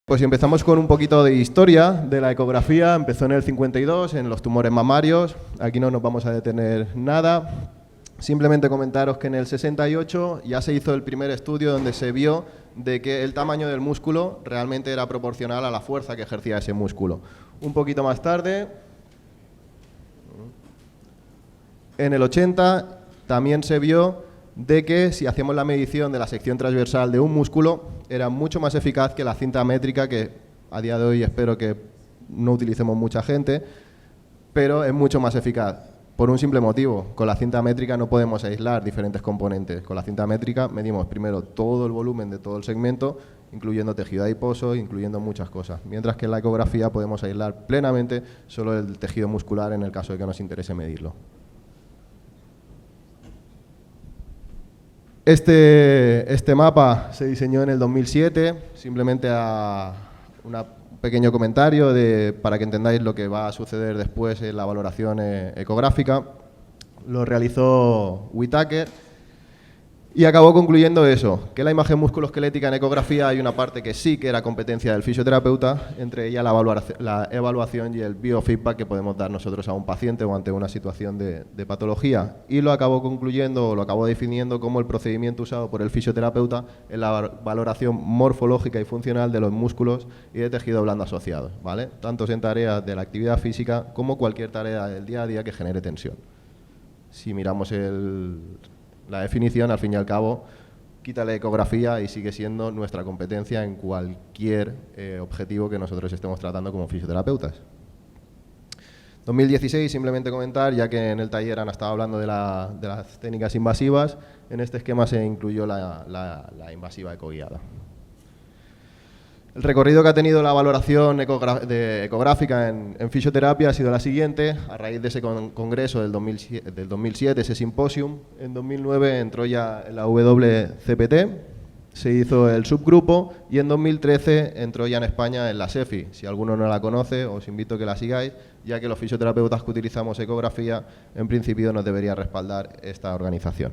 Pues empezamos con un poquito de historia de la ecografía. Empezó en el 52, en los tumores mamarios. Aquí no nos vamos a detener nada. Simplemente comentaros que en el 68 ya se hizo el primer estudio donde se vio de que el tamaño del músculo realmente era proporcional a la fuerza que ejercía ese músculo. Un poquito más tarde, en el 80, también se vio de que si hacemos la medición de la sección transversal de un músculo, era mucho más eficaz que la cinta métrica, que a día de hoy espero que no utilicemos mucha gente, pero es mucho más eficaz, por un simple motivo. Con la cinta métrica no podemos aislar diferentes componentes. Con la cinta métrica medimos primero todo el volumen de todo el segmento, incluyendo tejido adiposo, incluyendo muchas cosas, mientras que en la ecografía podemos aislar plenamente solo el tejido muscular en el caso de que nos interese medirlo. Este mapa se diseñó en el 2007, simplemente a un pequeño comentario para que entendáis lo que va a suceder después en la valoración ecográfica. Lo realizó Whitaker y acabó concluyendo eso, que la imagen musculoesquelética en ecografía hay una parte que sí que era competencia del fisioterapeuta, entre ella la evaluación y el biofeedback que podemos dar nosotros a un paciente o ante una situación de patología. Y lo acabó concluyendo, o lo acabó definiendo como el procedimiento usado por el fisioterapeuta en la valoración morfológica y funcional de los músculos y de tejido blando asociados, ¿vale? Tanto en tareas de la actividad física como cualquier tarea del día a día que genere tensión. Si miramos la definición, al fin y al cabo, quita la ecografía y sigue siendo nuestra competencia en cualquier objetivo que nosotros estemos tratando como fisioterapeutas. 2016, simplemente comentar, ya que en el taller han estado hablando de las técnicas invasivas, en este esquema se incluyó la invasiva ecoguiada. El recorrido que ha tenido la valoración ecográfica en fisioterapia ha sido la siguiente. A raíz de ese congreso del 2007, ese simposium, en 2009 entró ya en la WCPT, se hizo el subgrupo y en 2013 entró ya en España en la SEFI. Si alguno no la conoce, os invito a que la sigáis, ya que los fisioterapeutas que utilizamos ecografía, en principio nos debería respaldar esta organización.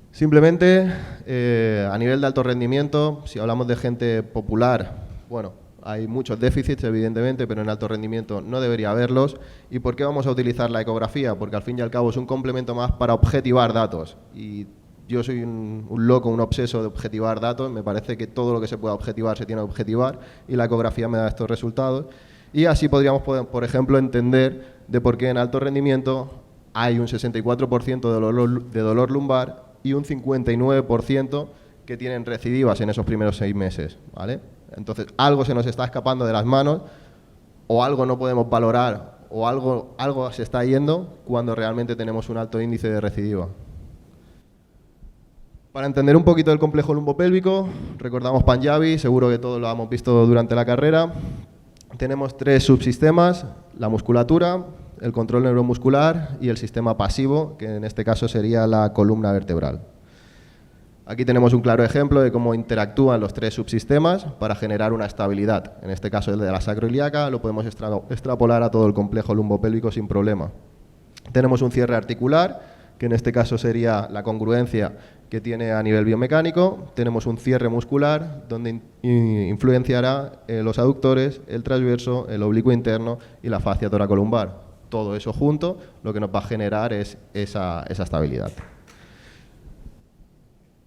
Simplemente, a nivel de alto rendimiento, si hablamos de gente popular, bueno, hay muchos déficits, evidentemente, pero en alto rendimiento no debería haberlos. ¿Y por qué vamos a utilizar la ecografía? Porque al fin y al cabo es un complemento más para objetivar datos. Y yo soy un loco, un obseso de objetivar datos. Me parece que todo lo que se pueda objetivar se tiene que objetivar y la ecografía me da estos resultados. Y así podríamos, por ejemplo, entender de por qué en alto rendimiento hay un 64% de dolor lumbar y un 59% que tienen recidivas en esos primeros 6 meses, ¿vale? Entonces, algo se nos está escapando de las manos, o algo no podemos valorar, o algo se está yendo cuando realmente tenemos un alto índice de recidiva. Para entender un poquito el complejo lumbopélvico, recordamos Punjabi, seguro que todos lo hemos visto durante la carrera. Tenemos 3 subsistemas: la musculatura, el control neuromuscular y el sistema pasivo, que en este caso sería la columna vertebral. Aquí tenemos un claro ejemplo de cómo interactúan los 3 subsistemas para generar una estabilidad. En este caso el de la sacroiliaca lo podemos extrapolar a todo el complejo lumbopélvico sin problema. Tenemos un cierre articular, que en este caso sería la congruencia que tiene a nivel biomecánico. Tenemos un cierre muscular donde influenciará los aductores, el transverso, el oblicuo interno y la fascia toracolumbar. Todo eso junto lo que nos va a generar es esa estabilidad.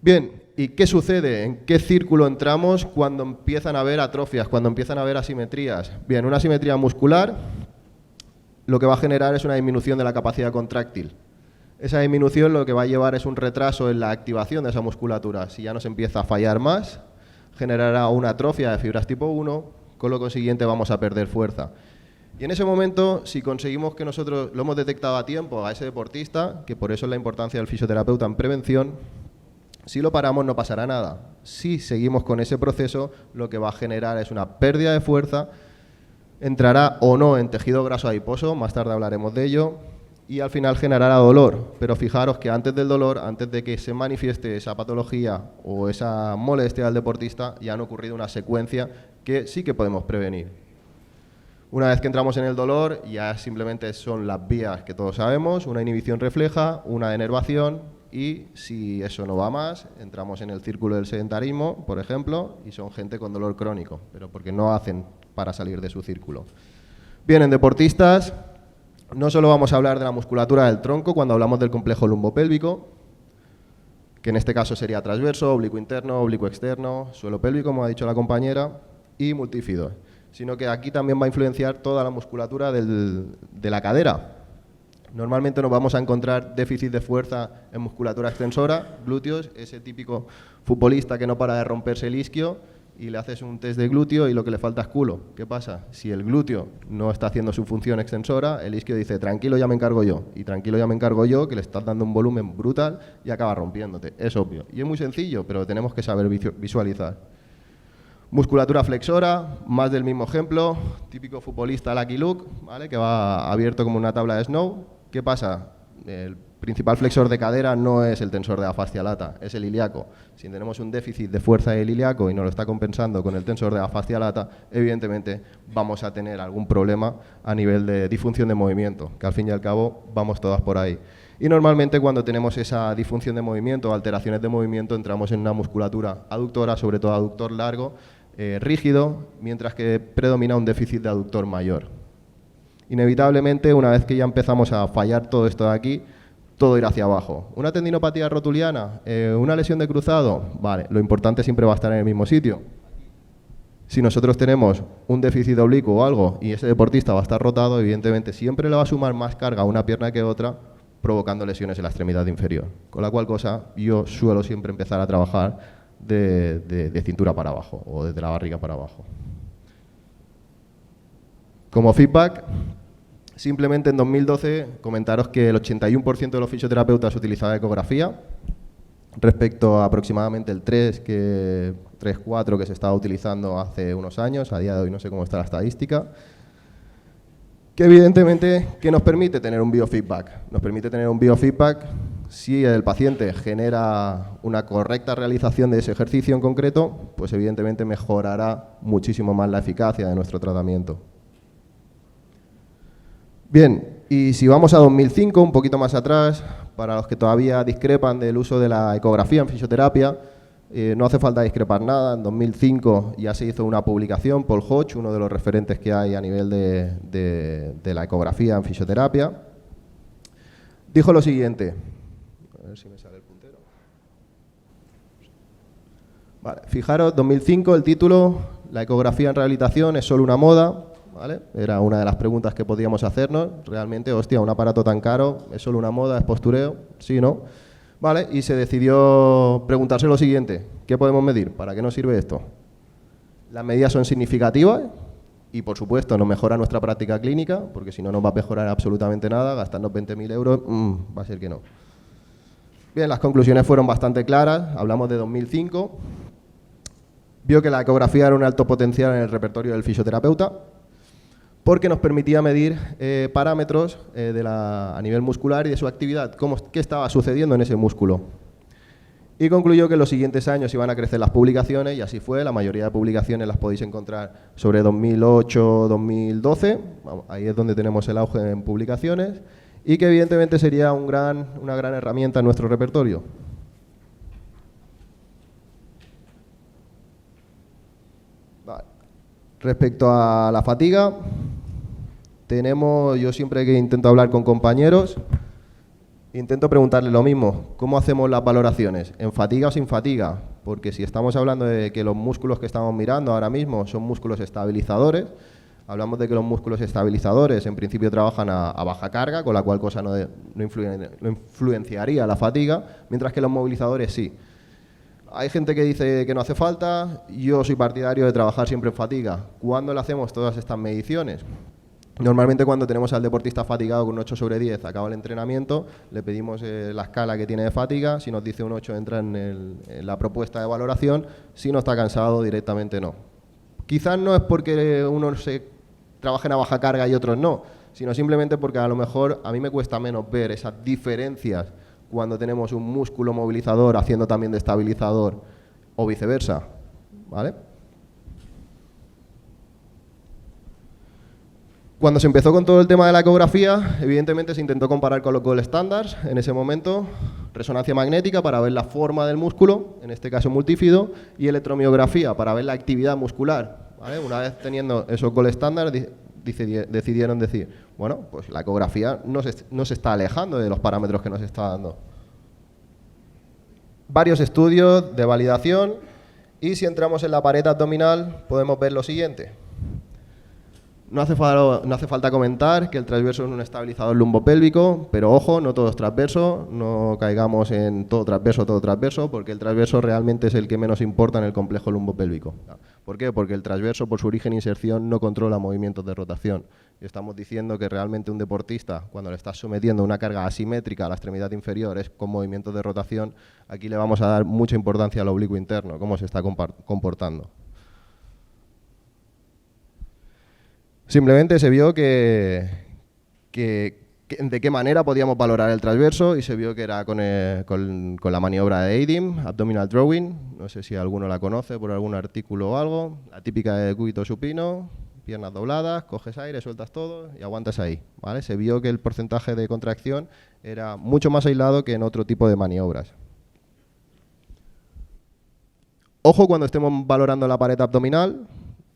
Bien, ¿y qué sucede? ¿En qué círculo entramos cuando empiezan a haber atrofias, cuando empiezan a haber asimetrías? Bien, una asimetría muscular lo que va a generar es una disminución de la capacidad contráctil. Esa disminución lo que va a llevar es un retraso en la activación de esa musculatura. Si ya nos empieza a fallar más, generará una atrofia de fibras tipo 1, con lo consiguiente vamos a perder fuerza. Y en ese momento, si conseguimos que nosotros lo hemos detectado a tiempo a ese deportista, que por eso es la importancia del fisioterapeuta en prevención, si lo paramos no pasará nada. Si seguimos con ese proceso, lo que va a generar es una pérdida de fuerza, entrará o no en tejido graso adiposo, más tarde hablaremos de ello, y al final generará dolor. Pero fijaros que antes del dolor, antes de que se manifieste esa patología o esa molestia al deportista, ya han ocurrido una secuencia que sí que podemos prevenir. Una vez que entramos en el dolor, ya simplemente son las vías que todos sabemos: una inhibición refleja, una denervación y si eso no va más, entramos en el círculo del sedentarismo, por ejemplo, y son gente con dolor crónico, pero porque no hacen para salir de su círculo. Bien, en deportistas, no solo vamos a hablar de la musculatura del tronco cuando hablamos del complejo lumbopélvico, que en este caso sería transverso, oblicuo interno, oblicuo externo, suelo pélvico, como ha dicho la compañera, y multífido, sino que aquí también va a influenciar toda la musculatura de la cadera. Normalmente nos vamos a encontrar déficit de fuerza en musculatura extensora, glúteos, ese típico futbolista que no para de romperse el isquio y le haces un test de glúteo y lo que le falta es culo. ¿Qué pasa? Si el glúteo no está haciendo su función extensora, el isquio dice, tranquilo, ya me encargo yo. Y tranquilo, ya me encargo yo, que le estás dando un volumen brutal y acaba rompiéndote. Es obvio. Y es muy sencillo, pero tenemos que saber visualizar. Musculatura flexora, más del mismo ejemplo, típico futbolista Lucky Luke, ¿vale? Que va abierto como una tabla de snow. ¿Qué pasa? El principal flexor de cadera no es el tensor de la fascia lata, es el ilíaco. Si tenemos un déficit de fuerza del ilíaco y nos lo está compensando con el tensor de la fascia lata, evidentemente vamos a tener algún problema a nivel de disfunción de movimiento, que al fin y al cabo vamos todas por ahí. Y normalmente cuando tenemos esa disfunción de movimiento o alteraciones de movimiento entramos en una musculatura aductora, sobre todo aductor largo, rígido, mientras que predomina un déficit de aductor mayor. Inevitablemente, una vez que ya empezamos a fallar todo esto de aquí, todo irá hacia abajo. ¿Una tendinopatía rotuliana? ¿Una lesión de cruzado? Vale, lo importante siempre va a estar en el mismo sitio. Si nosotros tenemos un déficit oblicuo o algo y ese deportista va a estar rotado, evidentemente siempre le va a sumar más carga a una pierna que otra, provocando lesiones en la extremidad inferior. Con la cual cosa, yo suelo siempre empezar a trabajar de cintura para abajo o desde la barriga para abajo. Como feedback, simplemente en 2012 comentaros que el 81% de los fisioterapeutas utilizaba ecografía, respecto a aproximadamente el 3-4 que se estaba utilizando hace unos años, a día de hoy no sé cómo está la estadística, que evidentemente ¿qué nos permite tener un biofeedback? Nos permite tener un biofeedback si el paciente genera una correcta realización de ese ejercicio en concreto, pues evidentemente mejorará muchísimo más la eficacia de nuestro tratamiento. Bien, y si vamos a 2005, un poquito más atrás, para los que todavía discrepan del uso de la ecografía en fisioterapia, no hace falta discrepar nada. En 2005 ya se hizo una publicación, Paul Hodge, uno de los referentes que hay a nivel de la ecografía en fisioterapia, dijo lo siguiente. A ver si me sale el puntero. Vale, fijaros, 2005, el título, la ecografía en rehabilitación es solo una moda. ¿Vale? Era una de las preguntas que podíamos hacernos. Realmente, hostia, un aparato tan caro, ¿es solo una moda, es postureo? Sí, ¿no? Vale, y se decidió preguntarse lo siguiente: ¿qué podemos medir? ¿Para qué nos sirve esto? Las medidas son significativas y, por supuesto, nos mejora nuestra práctica clínica, porque si no nos va a mejorar absolutamente nada, gastarnos 20.000 euros, va a ser que no. Bien, las conclusiones fueron bastante claras. Hablamos de 2005. Vio que la ecografía era un alto potencial en el repertorio del fisioterapeuta, porque nos permitía medir parámetros a nivel muscular y de su actividad, qué estaba sucediendo en ese músculo. Y concluyó que en los siguientes años iban a crecer las publicaciones, y así fue. La mayoría de publicaciones las podéis encontrar sobre 2008-2012, ahí es donde tenemos el auge en publicaciones, y que evidentemente sería una gran herramienta en nuestro repertorio. Vale. Respecto a la fatiga, yo siempre que intento hablar con compañeros, intento preguntarles lo mismo: ¿cómo hacemos las valoraciones? ¿En fatiga o sin fatiga? Porque si estamos hablando de que los músculos que estamos mirando ahora mismo son músculos estabilizadores, hablamos de que los músculos estabilizadores en principio trabajan a baja carga, con la cual cosa no influenciaría la fatiga, mientras que los movilizadores sí. Hay gente que dice que no hace falta. Yo soy partidario de trabajar siempre en fatiga. ¿Cuándo le hacemos todas estas mediciones? Normalmente cuando tenemos al deportista fatigado con un 8/10, acaba el entrenamiento, le pedimos la escala que tiene de fatiga. Si nos dice un 8, entra en la propuesta de valoración. Si no está cansado, directamente no. Quizás no es porque unos se trabajen a baja carga y otros no, sino simplemente porque a lo mejor a mí me cuesta menos ver esas diferencias cuando tenemos un músculo movilizador haciendo también de estabilizador o viceversa, ¿vale? Cuando se empezó con todo el tema de la ecografía, evidentemente se intentó comparar con los gold standards en ese momento. resonancia magnética para ver la forma del músculo, en este caso multífido, y electromiografía para ver la actividad muscular, ¿vale? Una vez teniendo esos gold estándar, decidieron decir, bueno, pues la ecografía no se está alejando de los parámetros que nos está dando. Varios estudios de validación, y si entramos en la pared abdominal podemos ver lo siguiente. No hace falta comentar que el transverso es un estabilizador lumbopélvico, pero ojo, no todo es transverso, no caigamos en todo transverso, porque el transverso realmente es el que menos importa en el complejo lumbopélvico. ¿Por qué? Porque el transverso, por su origen e inserción, no controla movimientos de rotación. Y estamos diciendo que realmente un deportista, cuando le estás sometiendo a una carga asimétrica a la extremidad inferior, es con movimientos de rotación, aquí le vamos a dar mucha importancia al oblicuo interno, cómo se está comportando. Simplemente se vio de qué manera podíamos valorar el transverso, y se vio que era con la maniobra de ADIM, Abdominal Drawing. No sé si alguno la conoce por algún artículo o algo. La típica de cúbito supino, piernas dobladas, coges aire, sueltas todo y aguantas ahí, ¿vale? Se vio que el porcentaje de contracción era mucho más aislado que en otro tipo de maniobras. Ojo cuando estemos valorando la pared abdominal,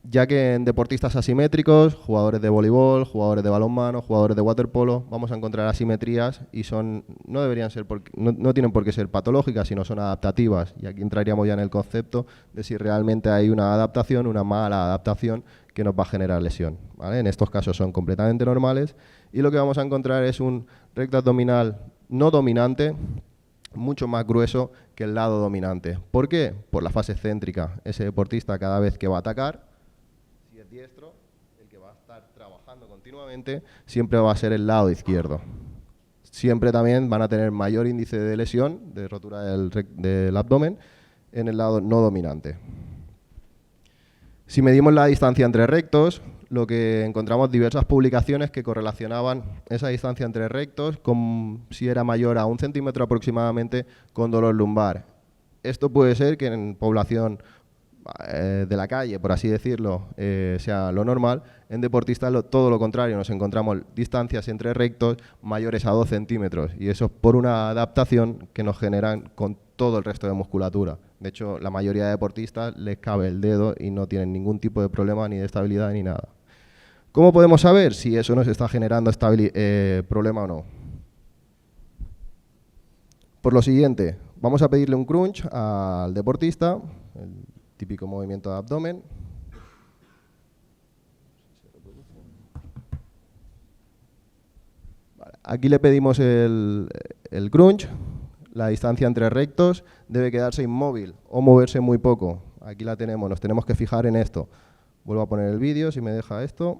ya que en deportistas asimétricos, jugadores de voleibol, jugadores de balonmano, jugadores de waterpolo, vamos a encontrar asimetrías y no tienen por qué ser patológicas, sino son adaptativas. Y aquí entraríamos ya en el concepto de si realmente hay una adaptación, una mala adaptación que nos va a generar lesión, ¿vale? En estos casos son completamente normales, y lo que vamos a encontrar es un recto abdominal no dominante, mucho más grueso que el lado dominante. ¿Por qué? Por la fase céntrica. Ese deportista, cada vez que va a atacar, si es diestro, el que va a estar trabajando continuamente siempre va a ser el lado izquierdo. Siempre también van a tener mayor índice de lesión, de rotura del abdomen, en el lado no dominante. Si medimos la distancia entre rectos, lo que encontramos diversas publicaciones que correlacionaban esa distancia entre rectos con si era mayor a 1 centímetro aproximadamente con dolor lumbar. Esto puede ser que en población de la calle, por así decirlo, sea lo normal. En deportistas todo lo contrario, nos encontramos distancias entre rectos mayores a 2 centímetros, y eso por una adaptación que nos generan con todo el resto de musculatura. De hecho, la mayoría de deportistas les cabe el dedo y no tienen ningún tipo de problema ni de estabilidad ni nada. ¿Cómo podemos saber si eso nos está generando problema o no? Por lo siguiente, vamos a pedirle un crunch al deportista, el típico movimiento de abdomen. Aquí le pedimos el crunch. La distancia entre rectos debe quedarse inmóvil o moverse muy poco. Aquí la tenemos, nos tenemos que fijar en esto. Vuelvo a poner el vídeo, si me deja esto.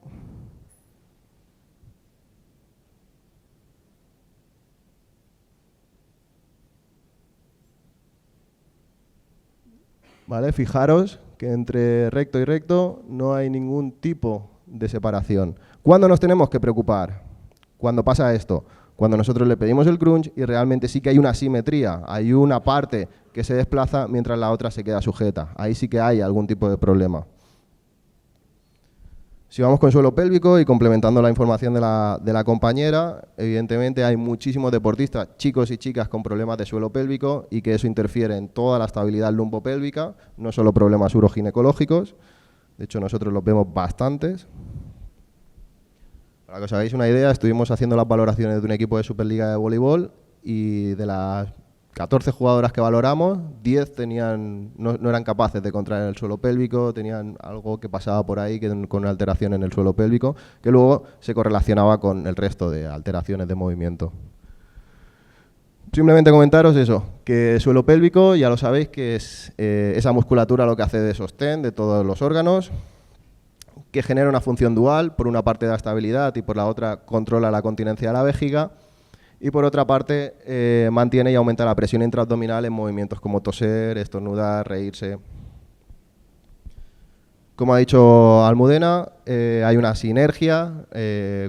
¿Vale? Fijaros que entre recto y recto no hay ningún tipo de separación. ¿Cuándo nos tenemos que preocupar? Cuando pasa esto. Cuando nosotros le pedimos el crunch y realmente sí que hay una asimetría, hay una parte que se desplaza mientras la otra se queda sujeta. Ahí sí que hay algún tipo de problema. Si vamos con suelo pélvico y complementando la información de la compañera, evidentemente hay muchísimos deportistas, chicos y chicas con problemas de suelo pélvico, y que eso interfiere en toda la estabilidad lumbopélvica, no solo problemas uroginecológicos. De hecho, nosotros los vemos bastantes. Para que os hagáis una idea, estuvimos haciendo las valoraciones de un equipo de Superliga de voleibol, y de las 14 jugadoras que valoramos, 10 no eran capaces de contraer el suelo pélvico, tenían algo que pasaba por ahí con una alteración en el suelo pélvico, que luego se correlacionaba con el resto de alteraciones de movimiento. Simplemente comentaros eso, que el suelo pélvico, ya lo sabéis, que es esa musculatura lo que hace de sostén de todos los órganos, que genera una función dual, por una parte da estabilidad y por la otra controla la continencia de la vejiga, y por otra parte mantiene y aumenta la presión intraabdominal en movimientos como toser, estornudar, reírse. Como ha dicho Almudena, hay una sinergia.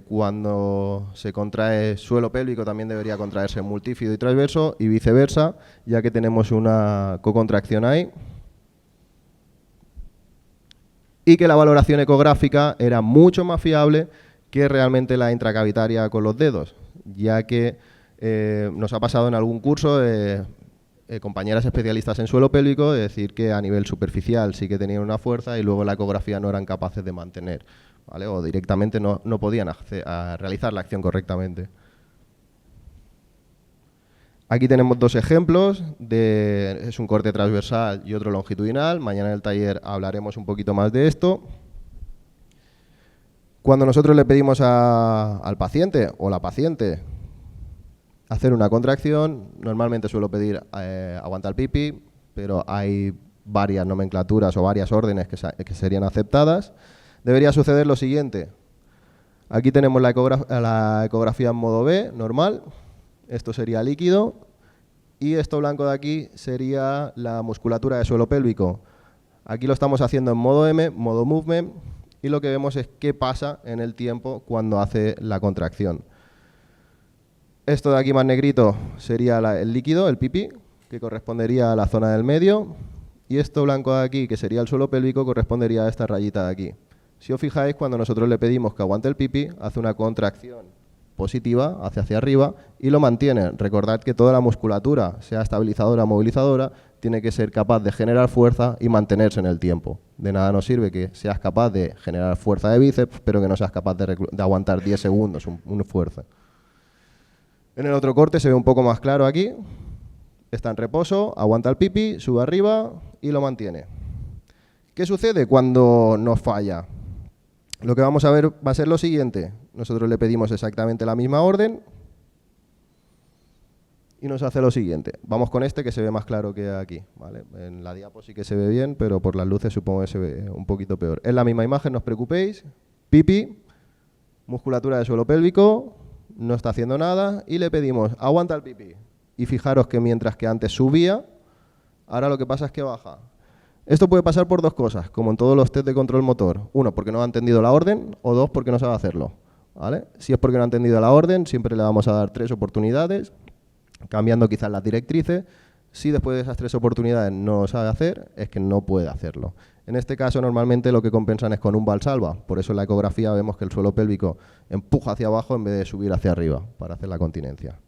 Cuando se contrae suelo pélvico también debería contraerse multífido y transverso, y viceversa, ya que tenemos una cocontracción ahí. Y que la valoración ecográfica era mucho más fiable que realmente la intracavitaria con los dedos, ya que Nos ha pasado en algún curso compañeras especialistas en suelo pélvico de decir que a nivel superficial sí que tenían una fuerza y luego en la ecografía no eran capaces de mantener, ¿vale? O directamente no podían realizar la acción correctamente. Aquí tenemos dos ejemplos, es un corte transversal y otro longitudinal. Mañana en el taller hablaremos un poquito más de esto. Cuando nosotros le pedimos al paciente o la paciente hacer una contracción, normalmente suelo pedir aguanta el pipi, pero hay varias nomenclaturas o varias órdenes que serían aceptadas. Debería suceder lo siguiente. Aquí tenemos la ecografía en modo B, normal. Esto sería líquido. Y esto blanco de aquí sería la musculatura de suelo pélvico. Aquí lo estamos haciendo en modo M, modo movement. Y lo que vemos es qué pasa en el tiempo cuando hace la contracción. Esto de aquí más negrito sería el líquido, el pipí, que correspondería a la zona del medio. Y esto blanco de aquí, que sería el suelo pélvico, correspondería a esta rayita de aquí. Si os fijáis, cuando nosotros le pedimos que aguante el pipí, hace una contracción positiva hacia arriba y lo mantiene. Recordad que toda la musculatura, sea estabilizadora o movilizadora, tiene que ser capaz de generar fuerza y mantenerse en el tiempo. De nada nos sirve que seas capaz de generar fuerza de bíceps, pero que no seas capaz de aguantar 10 segundos un esfuerzo. En el otro corte se ve un poco más claro aquí. Está en reposo, aguanta el pipí, sube arriba y lo mantiene. ¿Qué sucede cuando nos falla? Lo que vamos a ver va a ser lo siguiente. Nosotros le pedimos exactamente la misma orden y nos hace lo siguiente. Vamos con este que se ve más claro que aquí, ¿vale? En la diapo sí que se ve bien, pero por las luces supongo que se ve un poquito peor. Es la misma imagen, no os preocupéis. Pipi, musculatura de suelo pélvico, no está haciendo nada y le pedimos aguanta el pipí. Y fijaros que mientras que antes subía, ahora lo que pasa es que baja. Esto puede pasar por dos cosas, como en todos los test de control motor. Uno, porque no ha entendido la orden, o dos, porque no sabe hacerlo, ¿vale? Si es porque no ha entendido la orden, siempre le vamos a dar 3 oportunidades, cambiando quizás las directrices. Si después de esas 3 oportunidades no lo sabe hacer, es que no puede hacerlo. En este caso, normalmente lo que compensan es con un valsalva. Por eso en la ecografía vemos que el suelo pélvico empuja hacia abajo en vez de subir hacia arriba para hacer la continencia.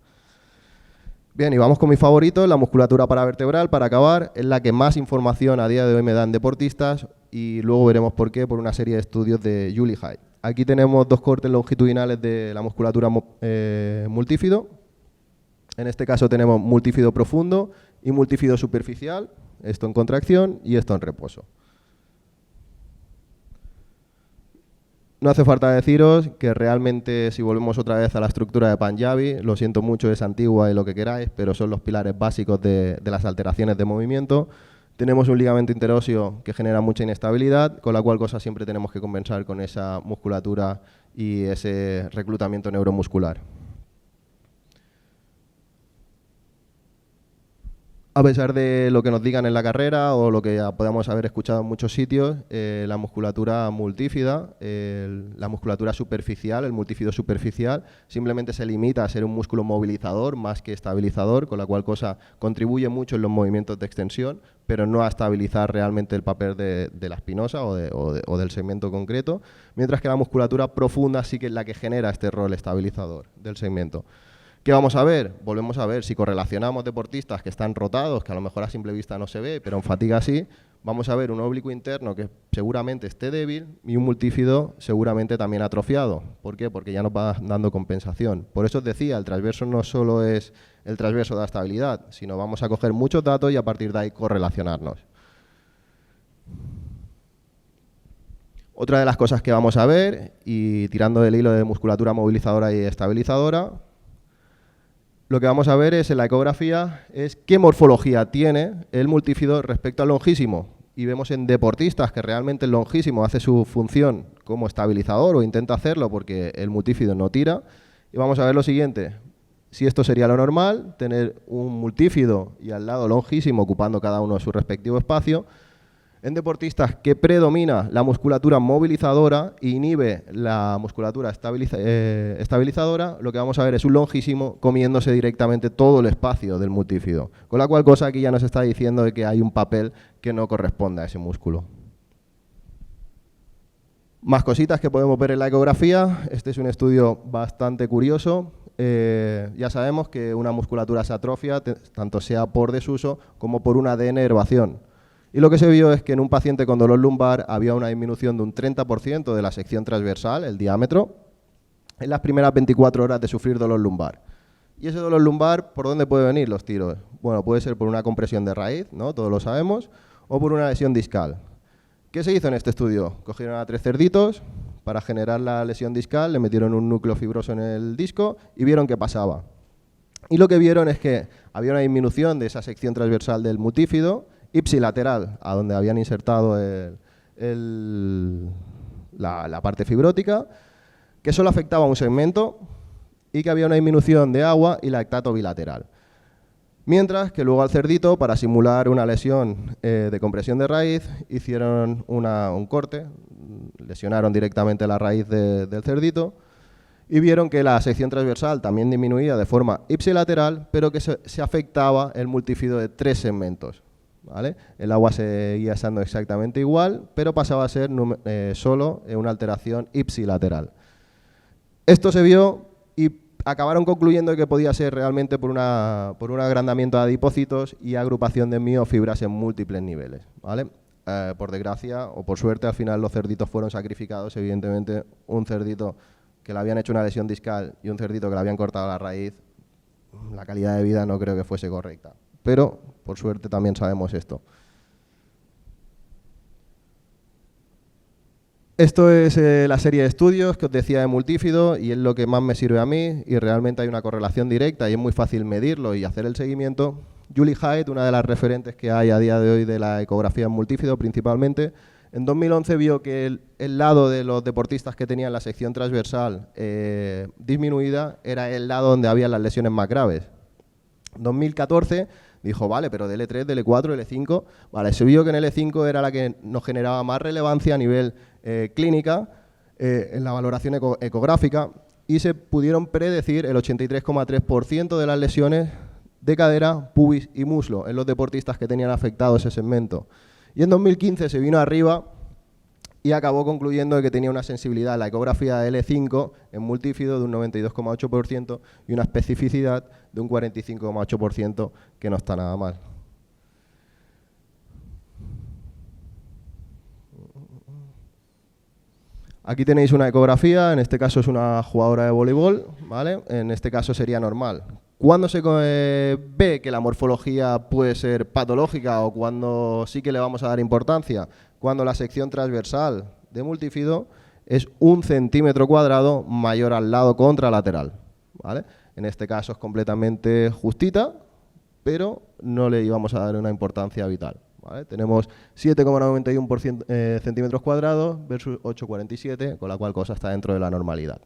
Bien, y vamos con mi favorito, la musculatura paravertebral, para acabar. Es la que más información a día de hoy me dan deportistas y luego veremos por qué, por una serie de estudios de Julie Hyde. Aquí tenemos 2 cortes longitudinales de la musculatura multífido. En este caso tenemos multífido profundo y multífido superficial, esto en contracción y esto en reposo. No hace falta deciros que realmente, si volvemos otra vez a la estructura de Panjabi, lo siento mucho, es antigua y lo que queráis, pero son los pilares básicos de las alteraciones de movimiento. Tenemos un ligamento interóseo que genera mucha inestabilidad, con la cual cosa siempre tenemos que compensar con esa musculatura y ese reclutamiento neuromuscular. A pesar de lo que nos digan en la carrera o lo que ya podamos haber escuchado en muchos sitios, la musculatura multífida, la musculatura superficial, el multífido superficial, simplemente se limita a ser un músculo movilizador más que estabilizador, con la cual cosa contribuye mucho en los movimientos de extensión, pero no a estabilizar realmente el papel de la espinosa o del segmento concreto, mientras que la musculatura profunda sí que es la que genera este rol estabilizador del segmento. ¿Qué vamos a ver? Volvemos a ver, si correlacionamos deportistas que están rotados, que a lo mejor a simple vista no se ve, pero en fatiga sí, vamos a ver un oblicuo interno que seguramente esté débil y un multífido seguramente también atrofiado. ¿Por qué? Porque ya nos va dando compensación. Por eso os decía, el transverso no solo es el transverso de la estabilidad, sino vamos a coger muchos datos y a partir de ahí correlacionarnos. Otra de las cosas que vamos a ver, y tirando del hilo de musculatura movilizadora y estabilizadora, lo que vamos a ver es en la ecografía es qué morfología tiene el multífido respecto al longísimo. Y vemos en deportistas que realmente el longísimo hace su función como estabilizador o intenta hacerlo porque el multífido no tira. Y vamos a ver lo siguiente. Si esto sería lo normal, tener un multífido y al lado longísimo ocupando cada uno su respectivo espacio. En deportistas que predomina la musculatura movilizadora e inhibe la musculatura estabilizadora, lo que vamos a ver es un longísimo comiéndose directamente todo el espacio del multífido. Con la cual cosa aquí ya nos está diciendo de que hay un papel que no corresponde a ese músculo. Más cositas que podemos ver en la ecografía. Este es un estudio bastante curioso. Ya sabemos que una musculatura se atrofia, tanto sea por desuso como por una denervación. Y lo que se vio es que en un paciente con dolor lumbar había una disminución de un 30% de la sección transversal, el diámetro, en las primeras 24 horas de sufrir dolor lumbar. ¿Y ese dolor lumbar por dónde puede venir los tiros? Bueno, puede ser por una compresión de raíz, ¿no? Todos lo sabemos, o por una lesión discal. ¿Qué se hizo en este estudio? Cogieron a 3 cerditos, para generar la lesión discal, le metieron un núcleo fibroso en el disco y vieron qué pasaba. Y lo que vieron es que había una disminución de esa sección transversal del multífido, ipsilateral, a donde habían insertado la parte fibrótica, que solo afectaba a un segmento y que había una disminución de agua y lactato bilateral. Mientras que luego al cerdito, para simular una lesión de compresión de raíz, hicieron un corte, lesionaron directamente la raíz del cerdito y vieron que la sección transversal también disminuía de forma ipsilateral, pero que se afectaba el multífido de 3 segmentos. ¿Vale? El agua seguía estando exactamente igual, pero pasaba a ser solo una alteración ipsilateral. Esto se vio y acabaron concluyendo que podía ser realmente por un agrandamiento de adipocitos y agrupación de miofibras en múltiples niveles. ¿Vale? Por desgracia o por suerte, al final los cerditos fueron sacrificados. Evidentemente, un cerdito que le habían hecho una lesión discal y un cerdito que le habían cortado la raíz, la calidad de vida no creo que fuese correcta. Pero, por suerte, también sabemos esto. Esto es la serie de estudios que os decía de multífido y es lo que más me sirve a mí y realmente hay una correlación directa y es muy fácil medirlo y hacer el seguimiento. Julie Hyde, una de las referentes que hay a día de hoy de la ecografía en multífido principalmente, en 2011 vio que el lado de los deportistas que tenían la sección transversal disminuida era el lado donde había las lesiones más graves. En 2014 dijo, vale, pero de L3, de L4, L5, vale, se vio que en L5 era la que nos generaba más relevancia a nivel clínica en la valoración ecográfica y se pudieron predecir el 83,3% de las lesiones de cadera, pubis y muslo en los deportistas que tenían afectado ese segmento. Y en 2015 se vino arriba y acabó concluyendo de que tenía una sensibilidad a la ecografía de L5 en multífido de un 92,8% y una especificidad de un 45,8%, que no está nada mal. Aquí tenéis una ecografía, en este caso es una jugadora de voleibol, ¿vale? En este caso sería normal. ¿Cuándo se ve que la morfología puede ser patológica o cuando sí que le vamos a dar importancia? Cuando la sección transversal de multífido es 1 centímetro cuadrado mayor al lado contralateral, ¿vale? En este caso es completamente justita, pero no le íbamos a dar una importancia vital. ¿Vale? Tenemos 7,91 centímetros cuadrados versus 8,47, con la cual cosa está dentro de la normalidad.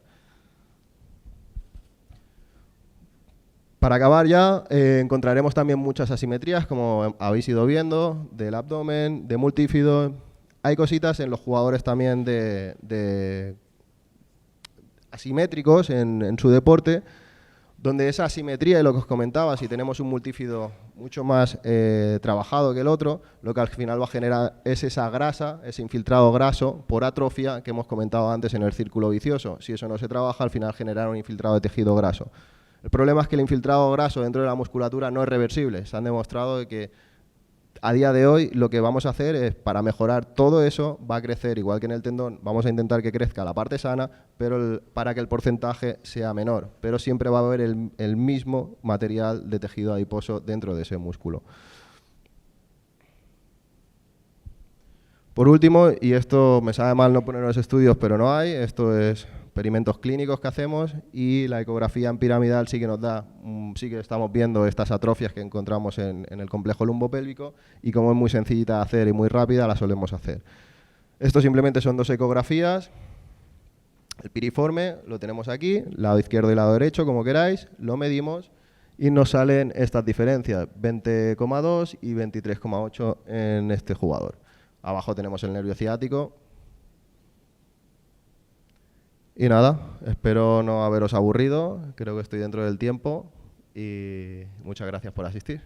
Para acabar ya, encontraremos también muchas asimetrías, como habéis ido viendo, del abdomen, de multífido. Hay cositas en los jugadores también de asimétricos en su deporte, donde esa asimetría y lo que os comentaba, si tenemos un multífido mucho más trabajado que el otro, lo que al final va a generar es esa grasa, ese infiltrado graso por atrofia que hemos comentado antes en el círculo vicioso. Si eso no se trabaja, al final generará un infiltrado de tejido graso. El problema es que el infiltrado graso dentro de la musculatura no es reversible. Se han demostrado que a día de hoy lo que vamos a hacer es, para mejorar todo eso, va a crecer igual que en el tendón, vamos a intentar que crezca la parte sana, pero para que el porcentaje sea menor, pero siempre va a haber el mismo material de tejido adiposo dentro de ese músculo. Por último, y esto me sabe mal no poner los estudios, pero no hay, esto es experimentos clínicos que hacemos y la ecografía en piramidal sí que nos da, sí que estamos viendo estas atrofias que encontramos en el complejo lumbopélvico y como es muy sencillita de hacer y muy rápida, la solemos hacer. Esto simplemente son 2 ecografías. El piriforme lo tenemos aquí, lado izquierdo y lado derecho, como queráis, lo medimos y nos salen estas diferencias, 20,2 y 23,8 en este jugador. Abajo tenemos el nervio ciático. Y nada, espero no haberos aburrido, creo que estoy dentro del tiempo y muchas gracias por asistir.